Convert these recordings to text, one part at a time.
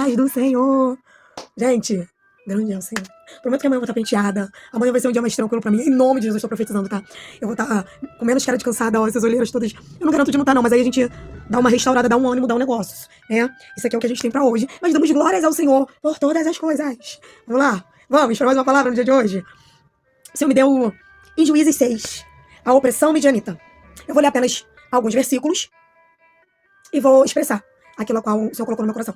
paz do Senhor. Gente, grande é o Senhor. Prometo que amanhã eu vou estar penteada. Amanhã vai ser um dia mais tranquilo pra mim. Em nome de Jesus, eu tô profetizando, tá? Eu vou estar com menos cara de cansada, ó, essas olheiras todas. Eu não garanto de não estar, não, mas aí a gente dá uma restaurada, dá um ânimo, dá um negócio, né? Isso aqui é o que a gente tem pra hoje. Mas damos glórias ao Senhor por todas as coisas. Vamos lá? Vamos para mais uma palavra no dia de hoje? O Senhor me deu em Juízes 6, a opressão midianita. Eu vou ler apenas alguns versículos e vou expressar aquilo a qual o Senhor colocou no meu coração.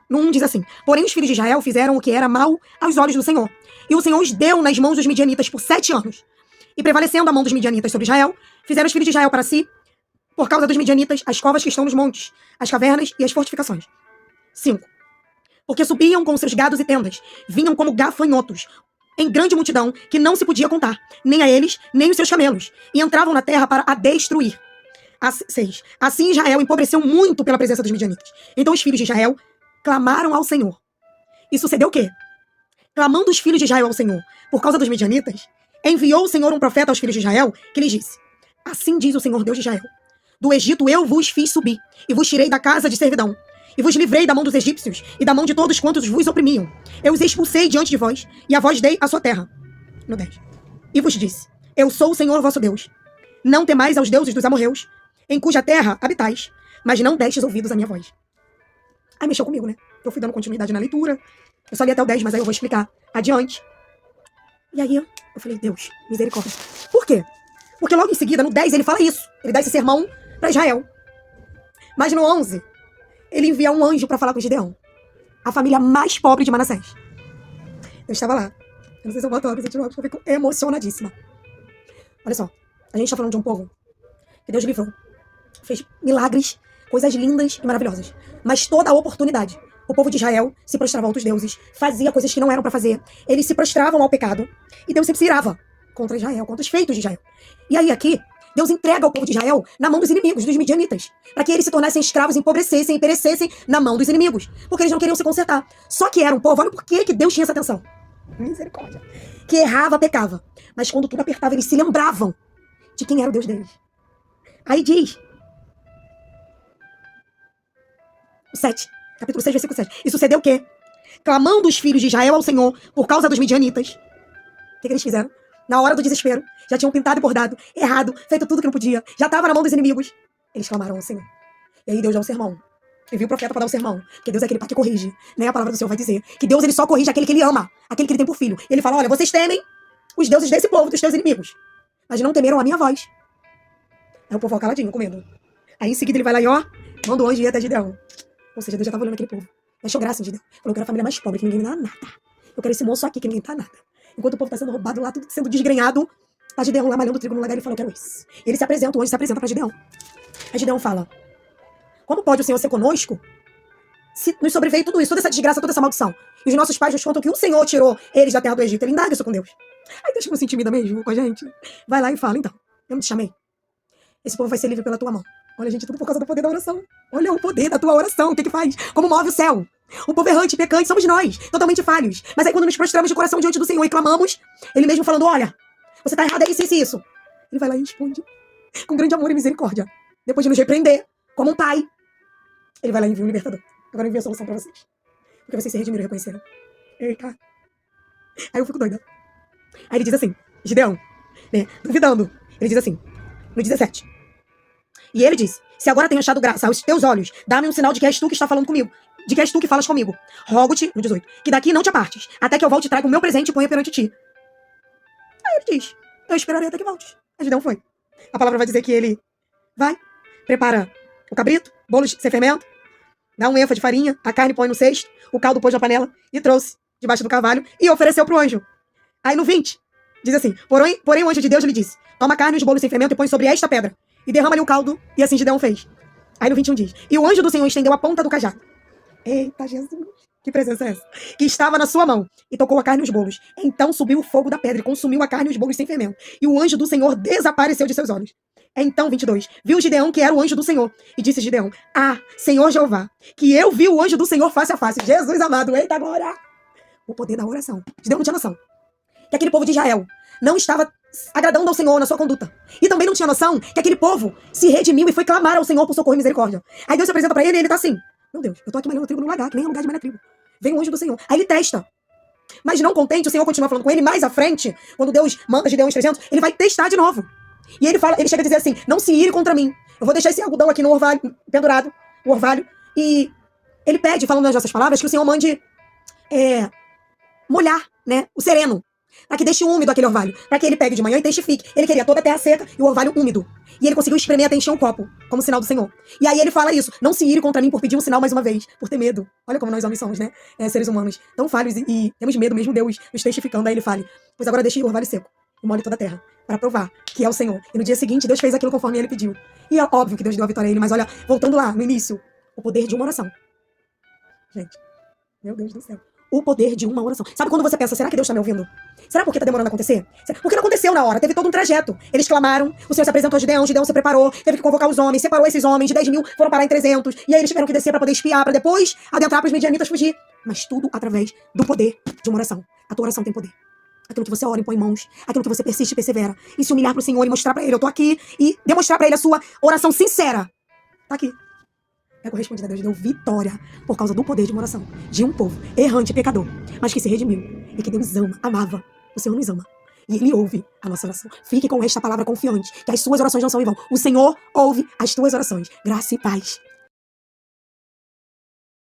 No 1 diz assim: porém os filhos de Israel fizeram o que era mal aos olhos do Senhor. E o Senhor os deu nas mãos dos midianitas por 7 anos. E prevalecendo a mão dos midianitas sobre Israel, fizeram os filhos de Israel para si, por causa dos midianitas, as covas que estão nos montes, as cavernas e as fortificações. 5. Porque subiam com seus gados e tendas, vinham como gafanhotos, em grande multidão, que não se podia contar, nem a eles, nem os seus camelos, e entravam na terra para a destruir. 6. Assim Israel empobreceu muito pela presença dos midianitas. Então os filhos de Israel clamaram ao Senhor. E sucedeu o quê? Clamando os filhos de Israel ao Senhor por causa dos midianitas, enviou o Senhor um profeta aos filhos de Israel, que lhes disse: assim diz o Senhor Deus de Israel: do Egito eu vos fiz subir, e vos tirei da casa de servidão, e vos livrei da mão dos egípcios, e da mão de todos quantos vos oprimiam. Eu os expulsei diante de vós, e a vós dei a sua terra. No 10. E vos disse: eu sou o Senhor vosso Deus. Não temais aos deuses dos amorreus, em cuja terra habitais, mas não destes ouvidos à minha voz. Aí mexeu comigo, né? Eu fui dando continuidade na leitura. Eu só li até o 10, mas aí eu vou explicar adiante. E aí eu falei: Deus, misericórdia. Por quê? Porque logo em seguida, no 10, ele fala isso. Ele dá esse sermão para Israel. Mas no 11, ele envia um anjo para falar com Gideão, a família mais pobre de Manassés. Eu estava lá. Eu não sei se eu boto a porque eu fico emocionadíssima. Olha só, a gente está falando de um povo que Deus livrou. Fez milagres, coisas lindas e maravilhosas. Mas toda a oportunidade, o povo de Israel se prostrava a outros deuses, fazia coisas que não eram para fazer. Eles se prostravam ao pecado. E Deus sempre se irava contra Israel, contra os feitos de Israel. E aí aqui, Deus entrega o povo de Israel na mão dos inimigos, dos midianitas, para que eles se tornassem escravos, empobrecessem e perecessem na mão dos inimigos, porque eles não queriam se consertar. Só que era um povo, olha por que Deus tinha essa atenção. Misericórdia. Que errava, pecava. Mas quando tudo apertava, eles se lembravam de quem era o Deus deles. Aí diz, 7, capítulo 6, versículo 7. E sucedeu o quê? Clamando os filhos de Israel ao Senhor por causa dos midianitas. O que eles fizeram? Na hora do desespero, já tinham pintado e bordado, errado, feito tudo que não podia, já estava na mão dos inimigos. Eles clamaram ao Senhor. E aí Deus dá um sermão. Envia o profeta para dar um sermão. Porque Deus é aquele pai que corrige. Né? A palavra do Senhor vai dizer que Deus ele só corrige aquele que ele ama, aquele que ele tem por filho. E ele fala: olha, vocês temem os deuses desse povo, dos teus inimigos, mas não temeram a minha voz. Aí o povo fica caladinho, com medo. Aí em seguida ele vai lá e ó, manda o anjo ir até Gideão. Ou seja, Deus já estava olhando aquele povo. Achou graça em Gideão. Falou que era a família mais pobre, que ninguém me dá nada. Eu quero esse moço aqui, que ninguém dá nada. Enquanto o povo está sendo roubado lá, tudo sendo desgrenhado, tá Gideão lá malhando trigo no lugar e ele falou: eu quero isso. E ele se apresenta, o anjo se apresenta para Gideão. Aí Gideão fala: como pode o Senhor ser conosco se nos sobreveio tudo isso, toda essa desgraça, toda essa maldição? E os nossos pais nos contam que o Senhor tirou eles da terra do Egito. Ele indaga isso com Deus. Aí Deus não se intimida mesmo com a gente. Vai lá e fala: então, eu não te chamei. Esse povo vai ser livre pela tua mão. Olha, gente, tudo por causa do poder da oração. Olha o poder da tua oração. O que que faz? Como move o céu? O povo errante, pecante, somos nós, totalmente falhos. Mas aí quando nos prostramos de coração diante do Senhor e clamamos, Ele mesmo falando: olha, você tá errado, é isso, isso, isso. Ele vai lá e responde com grande amor e misericórdia. Depois de nos repreender, como um pai, Ele vai lá e envia um libertador. Agora envia a solução pra vocês. Porque vocês se redimiram e reconheceram. Eita. Aí eu fico doida. Aí ele diz assim, Gideão, né, duvidando. Ele diz assim, no 17. E ele diz: se agora tenho achado graça aos teus olhos, dá-me um sinal de que és tu que está falando comigo, de que és tu que falas comigo. Rogo-te, no 18, que daqui não te apartes, até que eu volte e traga o meu presente e ponha perante ti. Aí ele diz: eu esperarei até que voltes. Aí Gideão foi. A palavra vai dizer que ele vai, prepara o cabrito, bolos sem fermento, dá um ênfase de farinha, a carne põe no cesto, o caldo pôs na panela e trouxe debaixo do cavalo e ofereceu pro anjo. Aí no 20, diz assim: porém o anjo de Deus lhe disse: toma a carne e os bolos sem fermento e põe sobre esta pedra, e derrama-lhe o caldo, e assim Gideão fez. Aí no 21 diz: e o anjo do Senhor estendeu a ponta do cajado. Eita Jesus, que presença é essa? Que estava na sua mão, e tocou a carne e os bolos. Então subiu o fogo da pedra e consumiu a carne e os bolos sem fermento. E o anjo do Senhor desapareceu de seus olhos. Então, 22, viu Gideão que era o anjo do Senhor, e disse Gideão: ah, Senhor Jeová, que eu vi o anjo do Senhor face a face. Jesus amado, eita glória! O poder da oração. Gideão não tinha noção que aquele povo de Israel não estava agradando ao Senhor na sua conduta. E também não tinha noção que aquele povo se redimiu e foi clamar ao Senhor por socorro e misericórdia. Aí Deus se apresenta pra ele e ele tá assim: Meu Deus, eu tô aqui malhando trigo no lagar, que nem é lugar de malhar trigo. Vem longe do Senhor. Aí ele testa. Mas não contente, o Senhor continua falando com ele. Mais à frente, quando Deus manda Gideão os 300, ele vai testar de novo. E ele chega a dizer assim, não se ire contra mim. Eu vou deixar esse algodão aqui no orvalho, pendurado, o orvalho. E ele pede, falando nas nossas palavras, que o Senhor mande molhar, né, o sereno. Para que deixe úmido aquele orvalho. Para que ele pegue de manhã e testifique. Ele queria toda a terra seca e o orvalho úmido. E ele conseguiu espremer até encher um copo, como sinal do Senhor. E aí ele fala isso. Não se ire contra mim por pedir um sinal mais uma vez. Por ter medo. Olha como nós homens somos, né? Seres humanos. Tão falhos e temos medo, mesmo Deus nos testificando. Aí ele fala, pois agora deixe o orvalho seco. E molhe toda a terra. Para provar que é o Senhor. E no dia seguinte, Deus fez aquilo conforme ele pediu. E é óbvio que Deus deu a vitória a ele. Mas olha, voltando lá, no início. O poder de uma oração. Gente. Meu Deus do céu. O poder de uma oração. Sabe quando você pensa, será que Deus está me ouvindo? Será porque está demorando a acontecer? Porque não aconteceu na hora, teve todo um trajeto. Eles clamaram, o Senhor se apresentou a Gideão se preparou, teve que convocar os homens, separou esses homens, de 10 mil foram parar em 300, e aí eles tiveram que descer para poder espiar, para depois adentrar para os midianitas fugir. Mas tudo através do poder de uma oração. A tua oração tem poder. Aquilo que você ora e põe em mãos, aquilo que você persiste e persevera, e se humilhar para o Senhor e mostrar para Ele, eu tô aqui, e demonstrar para Ele a sua oração sincera. Tá aqui. É correspondido a Deus, deu vitória por causa do poder de uma oração de um povo errante e pecador, mas que se redimiu e que Deus ama, amava. O Senhor nos ama e Ele ouve a nossa oração. Fique com esta palavra confiante, que as suas orações não são em vão. O Senhor ouve as tuas orações. Graça e paz.